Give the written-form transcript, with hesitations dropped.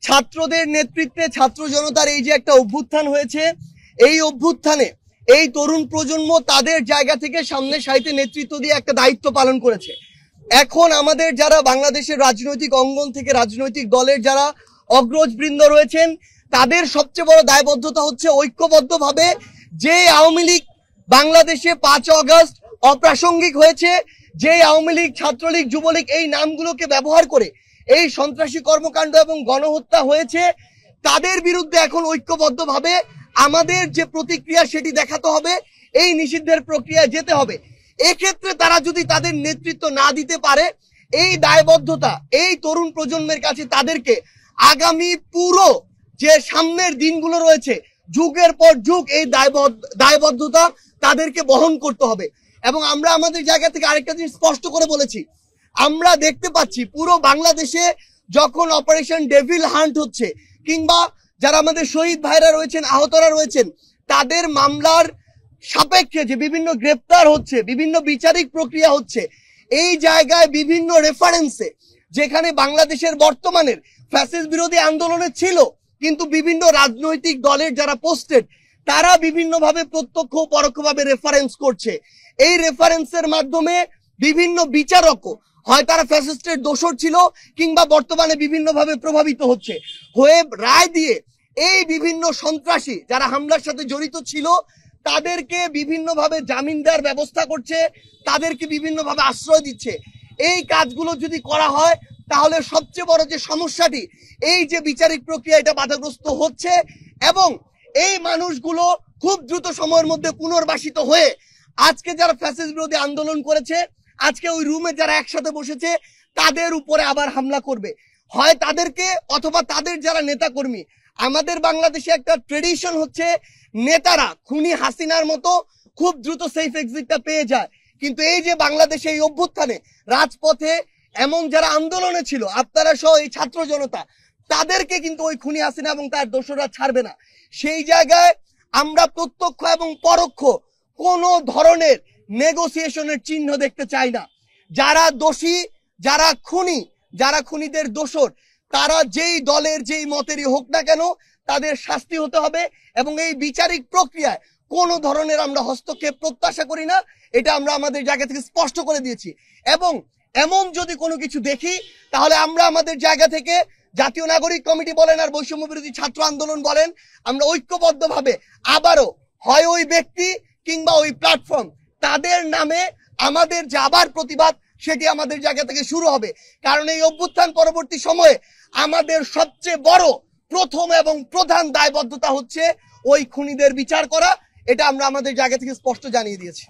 ছাত্রদের নেতৃত্বে ছাত্র জনতার এই যে একটা অভ্যুত্থান হয়েছে, এই অভ্যুত্থানে এই তরুণ প্রজন্ম তাদের জায়গা থেকে সামনে সারিতে নেতৃত্ব দিয়ে একটা দায়িত্ব পালন করেছে। এখন আমাদের যারা বাংলাদেশের রাজনৈতিক অঙ্গন থেকে রাজনৈতিক দলের যারা অগ্রজবৃন্দ রয়েছেন, তাদের সবচেয়ে বড় দায়বদ্ধতা হচ্ছে ঐক্যবদ্ধভাবে যে আওয়ামী লীগ বাংলাদেশে 5 আগস্ট অপ্রাসঙ্গিক হয়েছে, যে আওয়ামী লীগ ছাত্রলীগ যুবলীগ এই নামগুলোকে ব্যবহার করে এই সন্ত্রাসী কর্মকাণ্ড এবং গণহত্যা হয়েছে, তাদের বিরুদ্ধে এখন ঐক্যবদ্ধভাবে আমাদের যে প্রতিক্রিয়া সেটি দেখাতে হবে, এই নিষিদ্ধের প্রক্রিয়ায় যেতে হবে। এক্ষেত্রে তারা যদি তাদের নেতৃত্ব না দিতে পারে, এই দায়বদ্ধতা এই তরুণ প্রজন্মের কাছে তাদেরকে আগামী পুরো যে সামনের দিনগুলো রয়েছে, যুগের পর যুগ এই দায়বদ্ধতা তাদেরকে বহন করতে হবে। এবং আমরা আমাদের জায়গা থেকে আরেকটা জিনিস স্পষ্ট করে বলেছি, আমরা দেখতে পাচ্ছি পুরো বাংলাদেশে যখন অপারেশন ডেভিল হান্ট হচ্ছে, কিংবা যারা আমাদের শহীদ ভাইরা রয়েছেন, আহতরা রয়েছেন, তাদের মামলার সাপেক্ষে যে বিভিন্ন গ্রেপ্তার হচ্ছে, বিভিন্ন বিচারিক প্রক্রিয়া হচ্ছে, এই জায়গায় বিভিন্ন রেফারেন্সে যেখানে বাংলাদেশের বর্তমানের ফ্যাসিস্ট বিরোধী আন্দোলনে ছিল, কিন্তু বিভিন্ন রাজনৈতিক দলের যারা পোস্টেড তারা বিভিন্নভাবে প্রত্যক্ষ ও পরোক্ষভাবে রেফারেন্স করছে। এই রেফারেন্সের মাধ্যমে বিভিন্ন বিচারকও হয় তারা ফ্যাসিস্টের দোষর ছিল, কিংবা বর্তমানে বিভিন্নভাবে প্রভাবিত হচ্ছে হয়ে রায় দিয়ে এই বিভিন্ন সন্ত্রাসী যারা হামলার সাথে জড়িত ছিল তাদেরকে বিভিন্নভাবে জামিন দেওয়ার ব্যবস্থা করছে, তাদেরকে বিভিন্নভাবে আশ্রয় দিচ্ছে। এই কাজগুলো যদি করা হয় তাহলে সবচেয়ে বড় যে সমস্যাটি, এই যে বিচারিক প্রক্রিয়া এটা বাধাগ্রস্ত হচ্ছে, এবং এই মানুষগুলো খুব দ্রুত সময়ের মধ্যে পুনর্বাসিত হয়ে আজকে যারা ফ্যাসিস্ট বিরোধী আন্দোলন করেছে, আজকে ওই রুমে যারা একসাথে বসেছে, তাদের উপরে আবার হামলা করবে, হয় তাদেরকে অথবা তাদের যারা নেতাকর্মী। আমাদের বাংলাদেশে একটা ট্রেডিশন হচ্ছে নেতারা খুনি হাসিনার মতো খুব দ্রুত সেফ এক্সিটটা পেয়ে যায়, কিন্তু এই যে বাংলাদেশে এই অভ্যুত্থানে রাজপথে এমন যারা আন্দোলনে ছিল, আপনারা সহ এই ছাত্র জনতা, তাদেরকে কিন্তু ওই খুনি হাসিনা এবং তার দোসররা ছাড়বে না। সেই জায়গায় আমরা প্রত্যক্ষ এবং পরোক্ষ কোনো ধরনের নেগোসিয়েশনের চিহ্ন দেখতে চাই না। যারা দোষী, যারা খুনি, যারা খুনিদের দোসর, তারা যেই দলের যেই মতেরই হোক না কেন, তাদের শাস্তি হতে হবে। এবং এই বিচারিক প্রক্রিয়ায় কোনো ধরনের আমরা হস্তক্ষেপ প্রত্যাশা করি না, এটা আমরা আমাদের জায়গা থেকে স্পষ্ট করে দিয়েছি। এবং এমন যদি কোনো কিছু দেখি, তাহলে আমরা আমাদের জায়গা থেকে জাতীয় নাগরিক কমিটি বলেন আর বৈষম্য বিরোধী ছাত্র আন্দোলন বলেন, আমরা ঐক্যবদ্ধভাবে আবারও হয় ওই ব্যক্তি কিংবা ওই প্ল্যাটফর্ম তাদের নামে আমাদের যে আবার প্রতিবাদ, সেটি আমাদের জায়গা থেকে শুরু হবে। কারণ এই অভ্যুত্থান পরবর্তী সময়ে আমাদের সবচেয়ে বড় প্রথম এবং প্রধান দায়বদ্ধতা হচ্ছে ওই খুনিদের বিচার করা। এটা আমরা আমাদের জায়গা থেকে স্পষ্ট জানিয়ে দিয়েছি।